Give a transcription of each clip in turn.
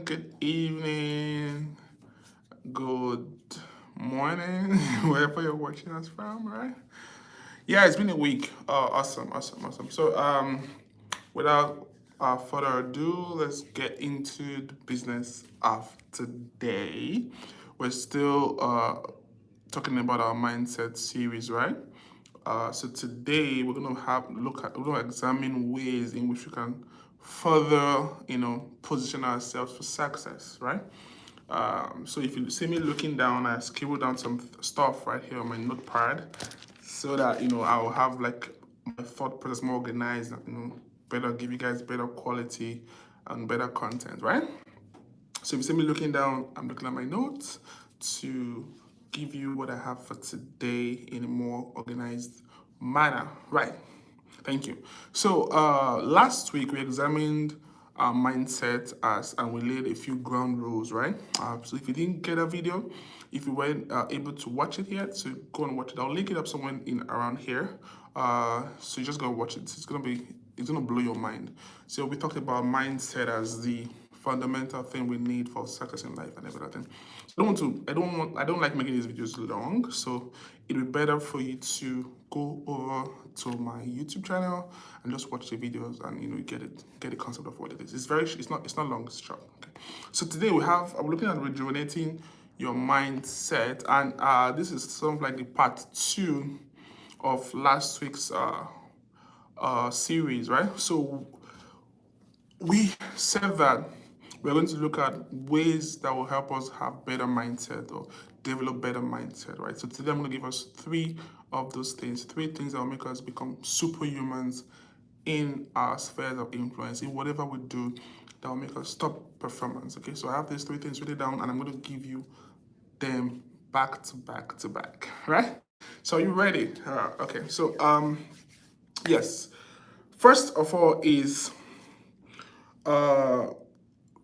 good evening, good morning, wherever you're watching us from, right? Yeah, it's been a week. Awesome. So, without further ado, let's get into the business of today. We're still talking about our mindset series, right? So today we're gonna examine ways in which we can further, position ourselves for success, right? So if you see me looking down, I scribbled down some stuff right here on my notepad, so that I'll have like my thought process more organized, better give you guys better quality and better content, right? So if you see me looking down, I'm looking at my notes to give you what I have for today in a more organized manner. Right. Thank you. So last week we examined our mindset and we laid a few ground rules, right? So if you didn't get a video, if you weren't able to watch it yet, so go and watch it. I'll link it up somewhere in around here. So you just go watch it. It's gonna blow your mind. So we talked about mindset as the fundamental thing we need for success in life and everything. So I don't like making these videos long, so it'd be better for you to go over to my YouTube channel and just watch the videos and you get the concept of what it is. It's not long, it's short. Okay. So today I'm looking at rejuvenating your mindset, and this is sort of like the part 2 of last week's series, right? So we said that we're going to look at ways that will help us have better mindset or develop better mindset, right? So today I'm going to give us 3 of those things, 3 things that will make us become superhumans in our spheres of influence, in whatever we do that will make us top performance. Okay, so I have these 3 things written down and I'm going to give you them back to back to back, right? So are you ready? Okay, so yes. First of all is uh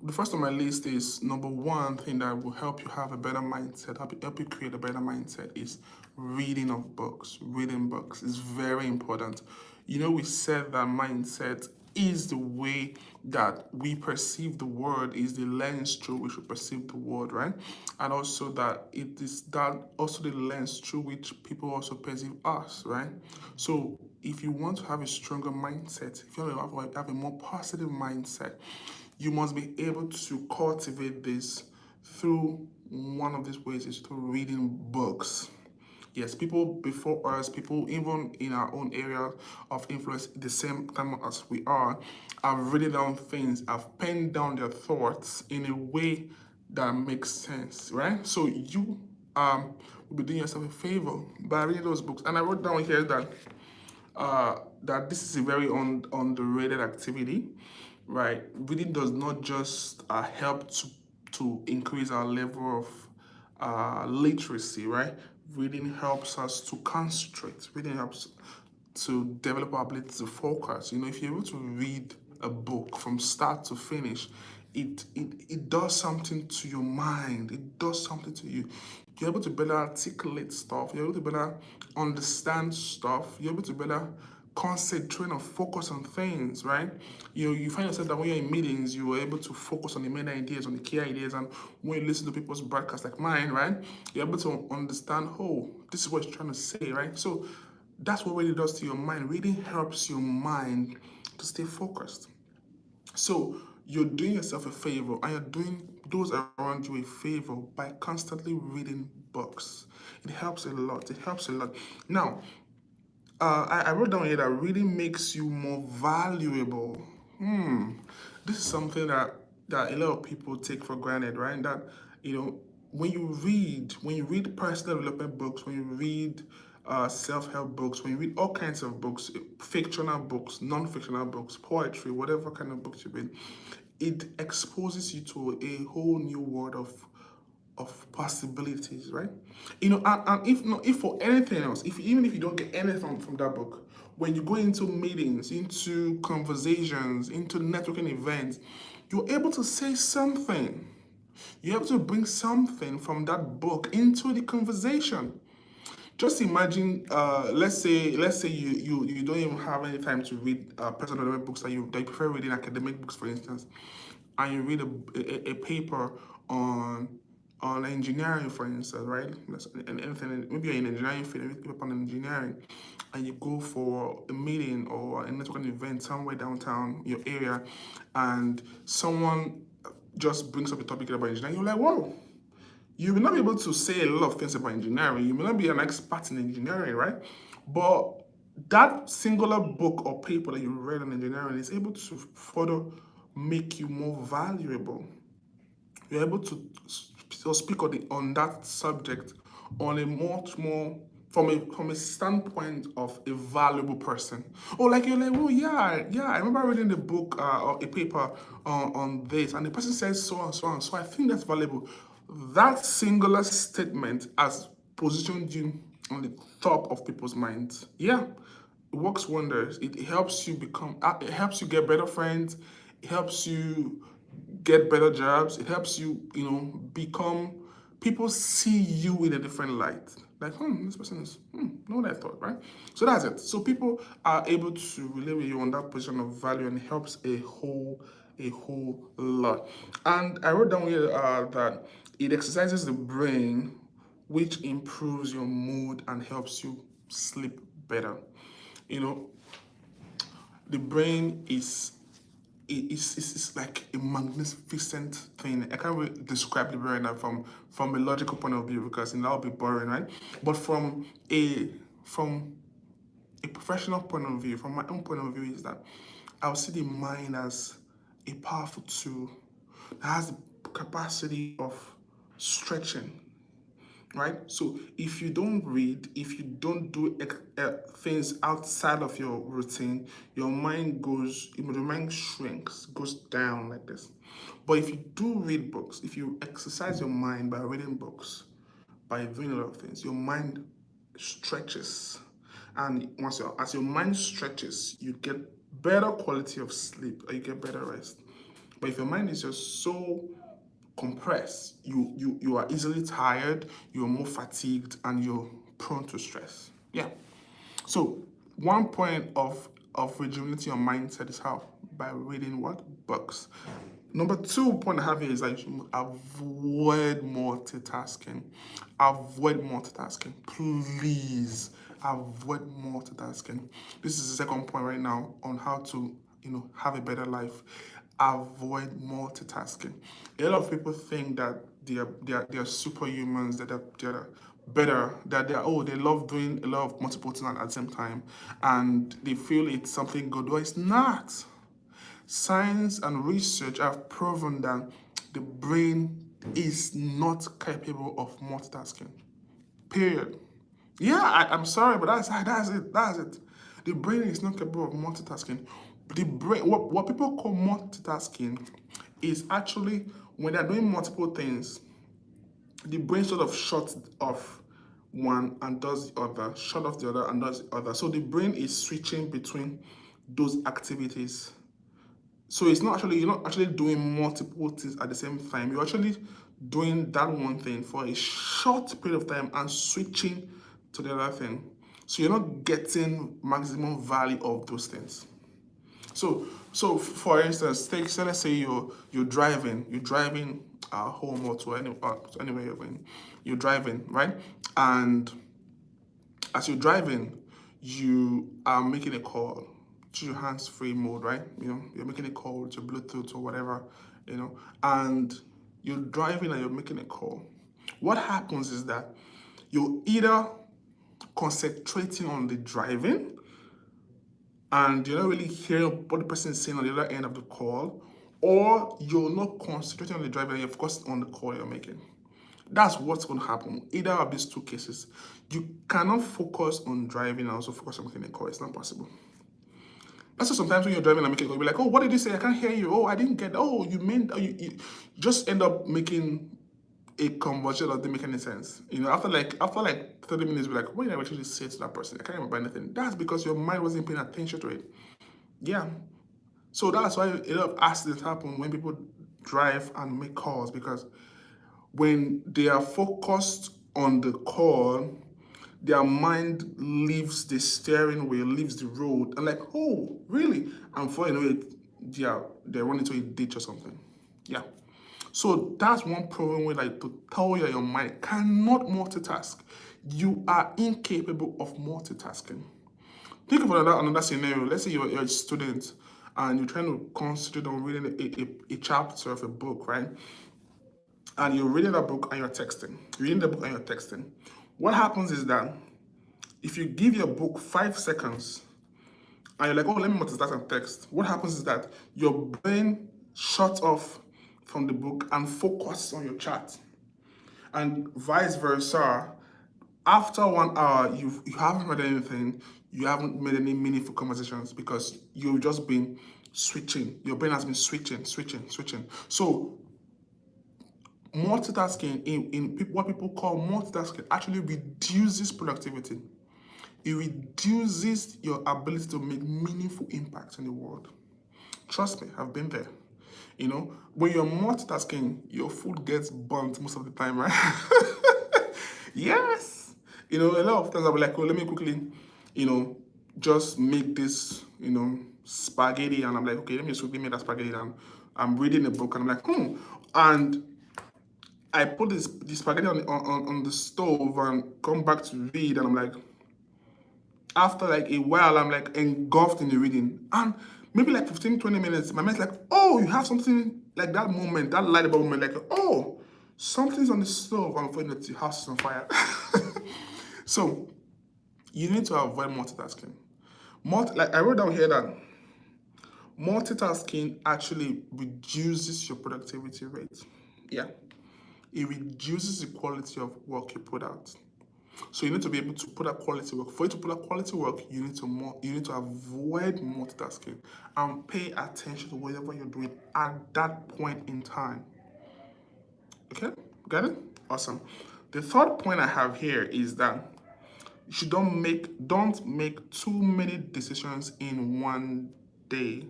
the first on my list is number 1 thing that will help you have a better mindset, help you create a better mindset is reading of books. Reading books is very important. We said that mindset is the way that we perceive the world, is the lens through which we perceive the world, right? And also that it is that also the lens through which people also perceive us, right? So if you want to have a stronger mindset, if you want to have a more positive mindset, you must be able to cultivate this through one of these ways is through reading books. Yes, people before us, people even in our own area of influence, the same time as we are, have written down things, have penned down their thoughts in a way that makes sense, right? So you will be doing yourself a favor by reading those books. And I wrote down here that this is a very underrated activity, right? Reading does not just help to increase our level of literacy, right? Reading helps us to concentrate. Reading helps to develop our ability to focus. If you're able to read a book from start to finish, it does something to your mind. It does something to you. You're able to better articulate stuff. You're able to better understand stuff. You're able to better concentrate and focus on things, right? You find yourself that when you're in meetings, you are able to focus on the main ideas, on the key ideas, and when you listen to people's broadcasts like mine, right, you're able to understand, oh, this is what it's trying to say, right? So that's what reading does to your mind. Reading helps your mind to stay focused. So you're doing yourself a favor and you're doing those around you a favor by constantly reading books. It helps a lot. It helps a lot. Now, I wrote down here that reading makes you more valuable. This is something that a lot of people take for granted, right? That when you read personal development books, when you read self-help books, when you read all kinds of books, fictional books, non-fictional books, poetry, whatever kind of books you read, it exposes you to a whole new world of possibilities, right? And if for anything else, even if you don't get anything from that book, when you go into meetings, into conversations, into networking events, you're able to say something. You're able to bring something from that book into the conversation. Just imagine, let's say you don't even have any time to read personal development books that you prefer reading academic books, for instance, and you read a paper on engineering, for instance, right? Anything, maybe you're in engineering field, you read a paper on engineering, and you go for a meeting or a networking event somewhere downtown your area, and someone just brings up a topic about engineering, you're like, whoa, you may not be able to say a lot of things about engineering. You may not be an expert in engineering, right? But that singular book or paper that you read on engineering is able to further make you more valuable. You're able to speak on that subject on a much more from a standpoint of a valuable person. Oh, like you're like, oh yeah, I remember reading the book or a paper on this, and the person says so and so and so. I think that's valuable. That singular statement has positioned you on the top of people's minds. Yeah, it works wonders. It helps you become. It helps you get better friends. It helps you get better jobs. It helps you, become. People see you in a different light. Like, this person is, know what I thought, right? So that's it. So people are able to relate with you on that position of value, and it helps a whole lot. And I wrote down here that it exercises the brain, which improves your mood and helps you sleep better. You know, the brain is like a magnificent thing. I can't really describe the brain now from a logical point of view because that would be boring, right? But from a professional point of view, from my own point of view, is that I'll see the mind as a powerful tool that has the capacity of stretching, right? So if you don't read, if you don't do things outside of your routine, your mind shrinks, goes down like this. But if you do read books, if you exercise your mind by reading books, by doing a lot of things, your mind stretches. And as your mind stretches, you get better quality of sleep, or you get better rest. But if your mind is just so compressed, you are easily tired, you're more fatigued, and you're prone to stress. Yeah. So one point of rejuvenating your mindset is how? By reading what? Books. Number 2 point I have here is that you should avoid multitasking. Avoid multitasking. Please avoid multitasking. This is the second point right now on how to, have a better life. Avoid multitasking. A lot of people think that they are superhumans, that they're better, that they love doing a lot of multiple things at the same time, and they feel it's something good. Well, it's not. Science and research have proven that the brain is not capable of multitasking. Period. Yeah, I'm sorry, but that's it. That's it. The brain is not capable of multitasking. The brain, what people call multitasking, is actually when they're doing multiple things, the brain sort of shuts off one and does the other, shut off the other and does the other. So the brain is switching between those activities. So you're not actually doing multiple things at the same time. You're actually doing that one thing for a short period of time and switching to the other thing. So you're not getting maximum value of those things. So for instance, let's say you're driving home or to anywhere you're going. You're driving, right? And as you're driving, you are making a call to your hands-free mode, right? You're making a call to Bluetooth or whatever, and you're driving and you're making a call. What happens is that you're either concentrating on the driving and you're not really hearing what the person is saying on the other end of the call, or you're not concentrating on the driving and you're focused on the call you're making. That's what's going to happen. Either of these two cases. You cannot focus on driving and also focus on making a call. It's not possible. That's why sometimes when you're driving and making a call, you'll be like, oh, what did you say? I can't hear you. Oh, I didn't get, oh, you meant, you just end up making a conversation that didn't make any sense. After like 30 minutes, you're like, what did I actually say to that person? I can't remember anything. That's because your mind wasn't paying attention to it. Yeah. So that's why a lot of accidents happen when people drive and make calls, because when they are focused on the call, their mind leaves the steering wheel, leaves the road, and like, oh, really? And before you know it, they run into a ditch or something. Yeah. So that's one proven way, like, to tell you that your mind cannot multitask. You are incapable of multitasking. Think of another scenario. Let's say you're a student and you're trying to concentrate on reading a chapter of a book, right? And you're reading that book and you're texting. You're reading the book and you're texting. What happens is that if you give your book 5 seconds and you're like, oh, let me multitask and text, what happens is that your brain shuts off from the book and focuses on your chat. And vice versa, after 1 hour, you haven't read anything, you haven't made any meaningful conversations because you've just been switching. Your brain has been switching. So multitasking in what people call multitasking actually reduces productivity. It reduces your ability to make meaningful impact in the world. Trust me, I've been there. When you're multitasking, your food gets burnt most of the time, right? Yes. A lot of times I'll be like, oh, let me quickly, just make this, spaghetti. And I'm like, okay, let me just quickly make that spaghetti. And I'm reading a book and I'm like, And I put the spaghetti on the stove and come back to read. And I'm like, after like a while, I'm like engulfed in the reading. And maybe like 15, 20 minutes, my mind's like, oh, you have something like that moment, that light bulb moment, like, oh, something's on the stove. I'm afraid that the house is on fire. So you need to avoid multitasking. Like I wrote down here that multitasking actually reduces your productivity rate. Yeah. It reduces the quality of work you put out. So you need to be able to put out quality work. For you to put out quality work, you need to avoid multitasking and pay attention to whatever you're doing at that point in time. Okay? Got it? Awesome. The third point I have here is that you don't make too many decisions in one day.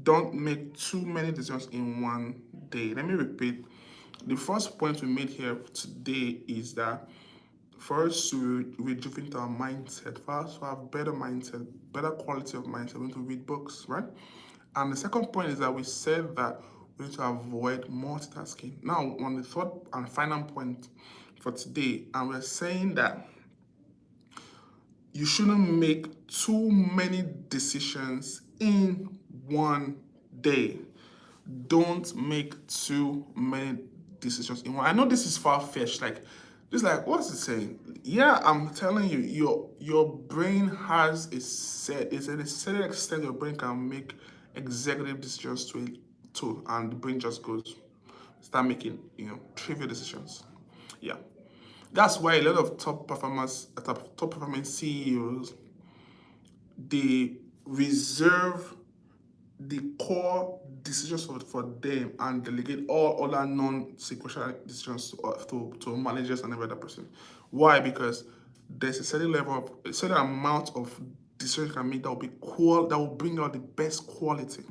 Don't make too many decisions in one day. Let me repeat. The first point we made here today is that for us to rejuvenate our mindset, for us to have better mindset, better quality of mindset, we need to read books, right? And the second point is that we said that we need to avoid multitasking. Now, on the third and final point for today, and we're saying that you shouldn't make too many decisions in one day. Don't make too many decisions in one. I know this is far-fetched. Like, just like, what's it saying? Yeah, I'm telling you, your brain has a certain extent your brain can make executive decisions and the brain just goes start making trivial decisions. Yeah. That's why a lot of top performing CEOs, they reserve the core decisions for them and delegate all other non-sequential decisions to managers and every other person. Why? Because there's a certain amount of decisions you can make that will bring out the best quality.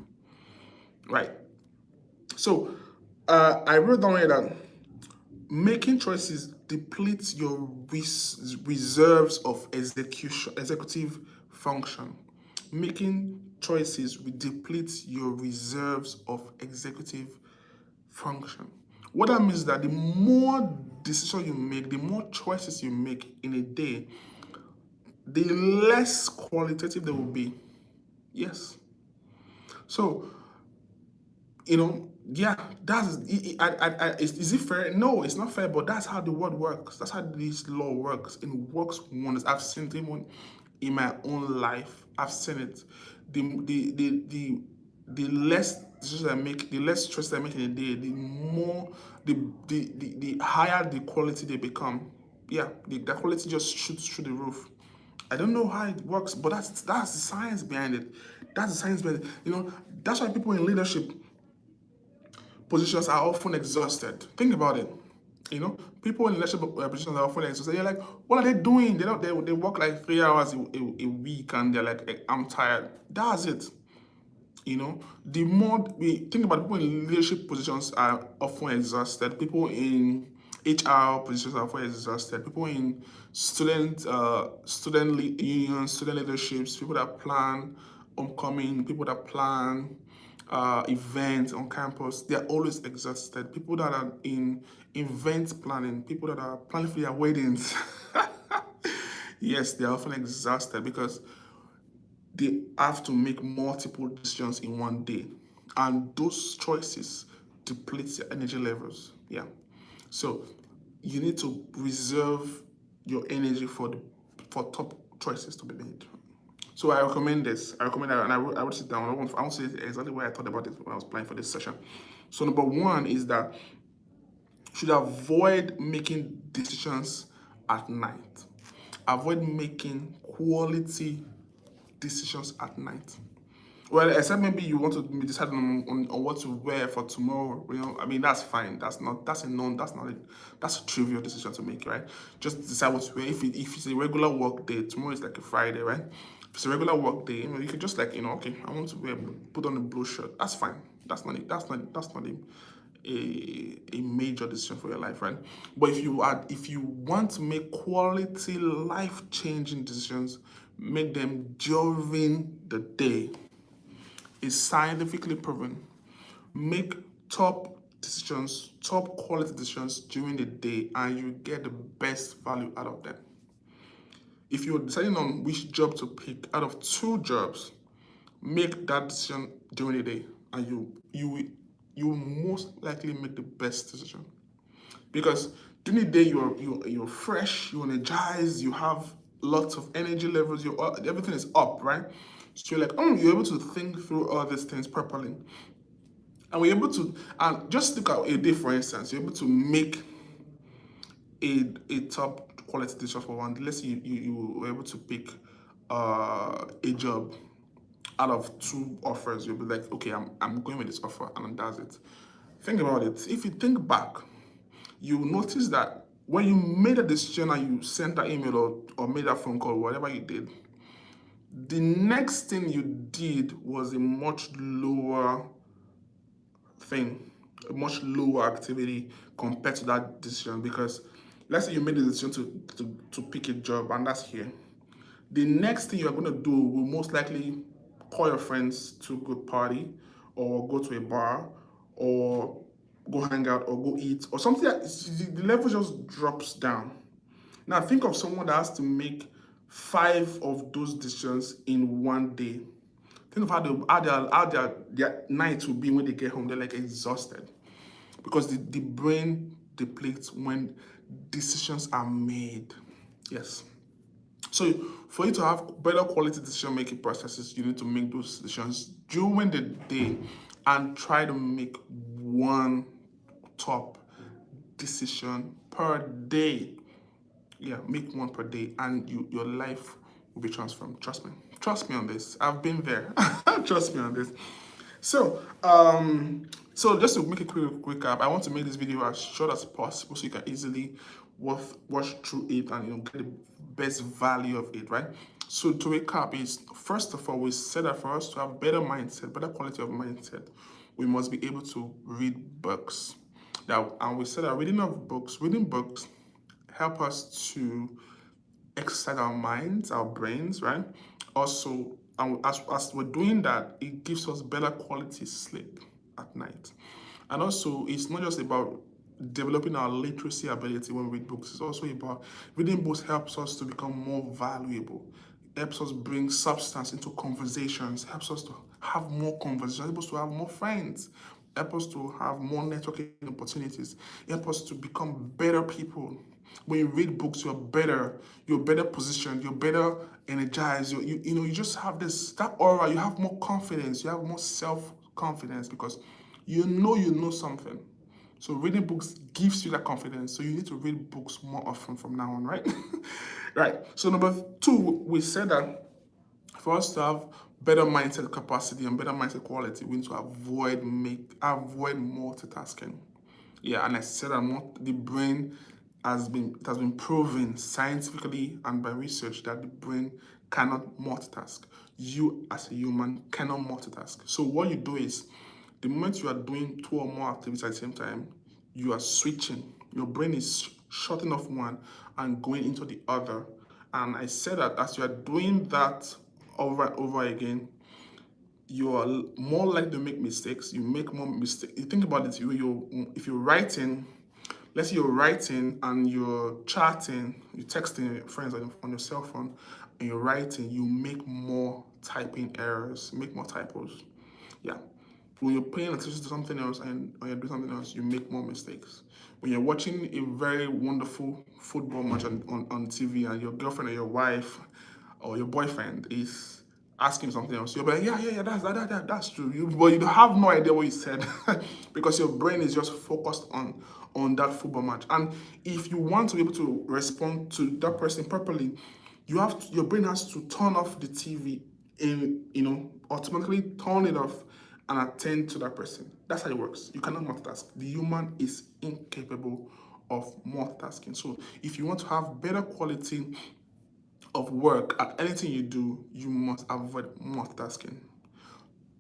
Right. So I wrote down here that making choices depletes your reserves of executive function. Making choices will deplete your reserves of executive function. What that means is that the more decisions you make, the more choices you make in a day, the less qualitative they will be. Yes. So yeah, is it fair? No, it's not fair, but that's how the world works. That's how this law works. It works wonders. I've seen it even in my own life. I've seen it. The less decisions I make, the less choices I make in a day, the higher the quality they become. Yeah, the quality just shoots through the roof. I don't know how it works, but that's the science behind it. That's the science behind it. That's why people in leadership positions are often exhausted. Think about it. People in leadership positions are often exhausted. You're like, what are they doing? They work like 3 hours a week and they're like, I'm tired. That's it. The more we think about people in leadership positions are often exhausted. People in HR positions are often exhausted. People in student unions, student leaderships, people that plan homecoming, people that plan events on campus, they're always exhausted. People that are in event planning, people that are planning for their weddings, yes, they're often exhausted because they have to make multiple decisions in one day. And those choices deplete their energy levels. Yeah. So you need to reserve your energy for top choices to be made. So I recommend this. I recommend that, and I would sit down. I won't say exactly what I thought about it when I was planning for this session. So number one is that you should avoid making decisions at night. Avoid making quality decisions at night. Well, except maybe you want to decide on what to wear for tomorrow. I mean, that's fine. That's a trivial decision to make, right? Just decide what to wear. If it's a regular work day, tomorrow is like a Friday, right? If it's a regular work day, you can just like, okay, I want to put on a blue shirt. That's fine. That's not a major decision for your life, right? But if you want to make quality life-changing decisions, make them during the day. Is scientifically proven. Make top decisions, top quality decisions during the day, and you get the best value out of them. If you're deciding on which job to pick out of two jobs, make that decision during the day, and you will most likely make the best decision. Because during the day you're fresh, you're energized, you have lots of energy levels, everything is up, right? So you're like, you're able to think through all these things properly. And we're able to, and just look at a day, for instance, you're able to make a top quality decision for one. Let's say you were able to pick a job out of two offers. You'll be like, okay, I'm going with this offer, and that's it. Think about it. If you think back, you notice that when you made a decision and you sent that email or made that phone call, whatever you did, the next thing you did was a much lower thing, a much lower activity compared to that decision. Because let's say you made the decision to pick a job, and that's here. The next thing you're going to do will most likely call your friends to go party or go to a bar or go hang out or go eat or something. The level just drops down. Now think of someone that has to make 5 of those decisions in one day. Think of how their night will be when they get home. They're like exhausted because the brain depletes when decisions are made. Yes. So for you to have better quality decision-making processes, you need to make those decisions during the day and try to make one top decision per day. Yeah, make one per day, and your life will be transformed. Trust me on this. I've been there. Trust me on this. So so just to make a quick recap, I want to make this video as short as possible so you can easily watch through it and get the best value of it, right? So to recap is, first of all, we said that for us to have better mindset, better quality of mindset, we must be able to read books. Now, and we said that reading books help us to exercise our minds, our brains, right? Also, and as we're doing that, it gives us better quality sleep at night. And also, it's not just about developing our literacy ability when we read books. It's also about reading books helps us to become more valuable. It helps us bring substance into conversations, helps us to have more conversations, helps us to have more friends, help us to have more networking opportunities, help us to become better people. When you read books, you're better positioned, you're better energized, you just have that aura, you have more confidence, you have more self-confidence because you know something. So reading books gives you that confidence. So you need to read books more often from now on, right? Right. So number 2, we said that for us to have better mindset capacity and better mindset quality, we need to avoid multitasking. Yeah, and I said that the brain it has been proven scientifically and by research that the brain cannot multitask. You as a human cannot multitask. So what you do is, the moment you are doing 2 or more activities at the same time, you are switching. Your brain is shutting off one and going into the other. And I said that as you are doing that over and over again, you are more likely to make mistakes. You make more mistakes. You think about it. If you're writing, let's say you're writing and you're chatting, you're texting your friends on your cell phone, and you're writing, you make more typing errors, make more typos. Yeah. When you're paying attention to something else and when you're doing something else, you make more mistakes. When you're watching a very wonderful football match on TV and your girlfriend or your wife or your boyfriend is asking something else, you'll be like, yeah, that's true. But you have no idea what you said because your brain is just focused on that football match. And if you want to be able to respond to that person properly, your brain has to turn off the TV and automatically turn it off and attend to that person. That's how it works. You cannot multitask. The human is incapable of multitasking. So if you want to have better quality of work at anything you do, you must avoid multitasking.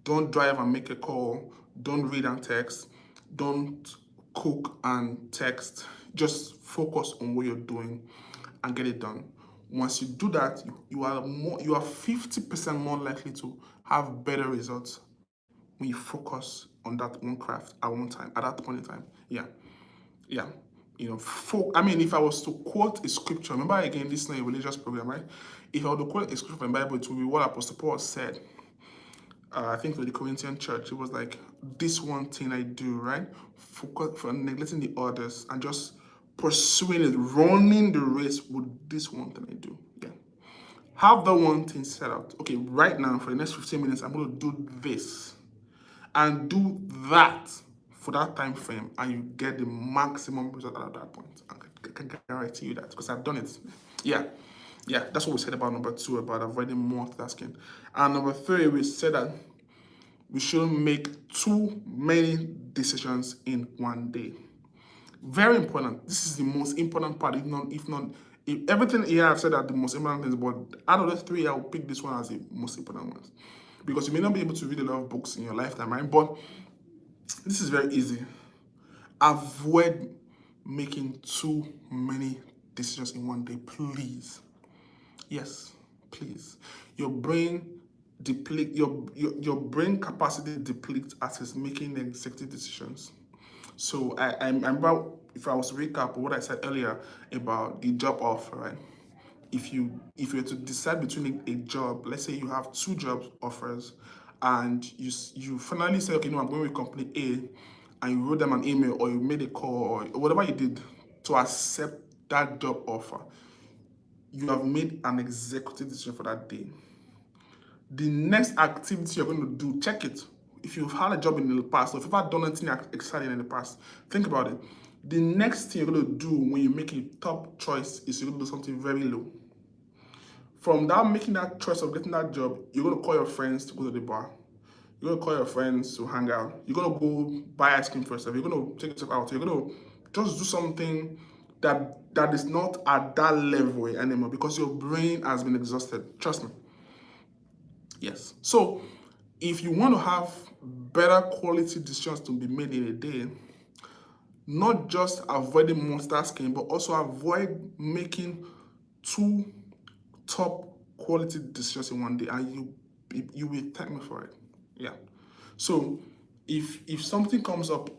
Don't drive and make a call. Don't read and text. Don't cook and text. Just focus on what you're doing and get it done. Once you do that, you are 50% more likely to have better results when you focus on that one craft at one time, at that point in time. Yeah. Yeah. I mean, if I was to quote a scripture, remember again, this is not a religious program, right? If I were to quote a scripture from the Bible, it would be what Apostle Paul said. I think for the Corinthian church, it was like, this one thing I do, right? Focus for neglecting the others and just pursuing it, running the race with this one thing I do. Yeah. Have that one thing set out. Okay, right now, for the next 15 minutes, I'm going to do this and do that for that time frame, and you get the maximum result at that point. I can guarantee you that because I've done it. Yeah, yeah, that's what we said about number 2, about avoiding multitasking. And number 3, we said that we shouldn't make too many decisions in one day. Very important. This is the most important part, if everything here I've said are the most important things, but out of the 3, I'll pick this one as the most important one. Because you may not be able to read a lot of books in your lifetime, right? But this is very easy. Avoid making too many decisions in one day, please. Yes, please. Your brain deplete your brain capacity depletes as it's making executive decisions. So I remember, if I was to recap what I said earlier about the job offer, right? If you were to decide between a job, let's say you have 2 job offers, and you finally say, okay, no, I'm going with company A, and you wrote them an email or you made a call or whatever you did to accept that job offer, you have made an executive decision for that day. The next activity you're going to do, check it. If you've had a job in the past, or if you've had done anything exciting in the past, think about it. The next thing you're going to do when you make a top choice is you're going to do something very low. From that, making that choice of getting that job, you're going to call your friends to go to the bar. You're going to call your friends to hang out. You're going to go buy ice cream for yourself. You're going to take yourself out. You're going to just do something that is not at that level anymore because your brain has been exhausted. Trust me. Yes. So if you want to have better quality decisions to be made in a day, not just avoiding multitasking, but also avoid making 2 top quality decisions in one day, and you will thank me for it. Yeah. So if something comes up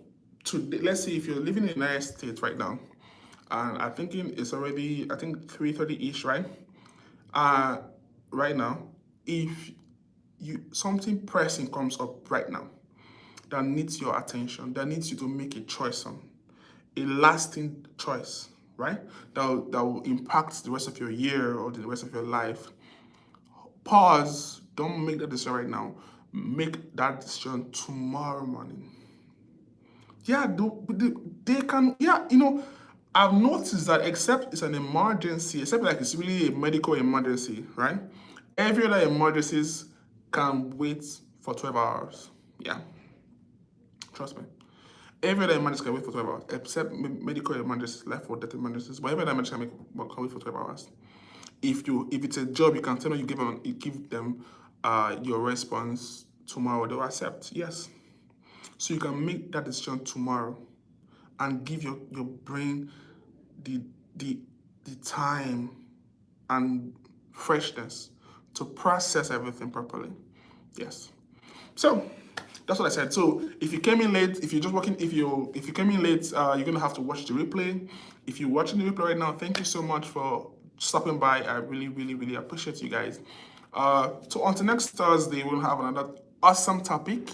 today, let's say if you're living in the United States right now, and I'm thinking it's already, I think 3:30-ish, right? Right now, if something pressing comes up right now that needs your attention, that needs you to make a choice on, a lasting choice, right? That will impact the rest of your year or the rest of your life. Pause. Don't make that decision right now. Make that decision tomorrow morning. Yeah, they can. Yeah, I've noticed that except it's an emergency, except like it's really a medical emergency, right? Every other emergencies can wait for 12 hours. Yeah, trust me. Every other emergency can wait for 12 hours, except medical emergencies, life or death emergencies. But every other emergency can wait for 12 hours. If it's a job, you can tell them you give them your response tomorrow. They'll accept. Yes. So you can make that decision tomorrow and give your brain the the the time and freshness to process everything properly. Yes. So that's what I said. So if you came in late, if you're just working, if you came in late, you're gonna have to watch the replay. If you're watching the replay right now, thank you so much for stopping by. I really, really, really appreciate you guys. So until next Thursday, we'll have another awesome topic.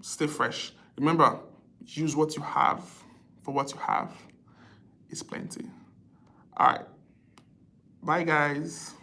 Stay fresh. Remember, use what you have, for what you have is plenty. All right. Bye, guys.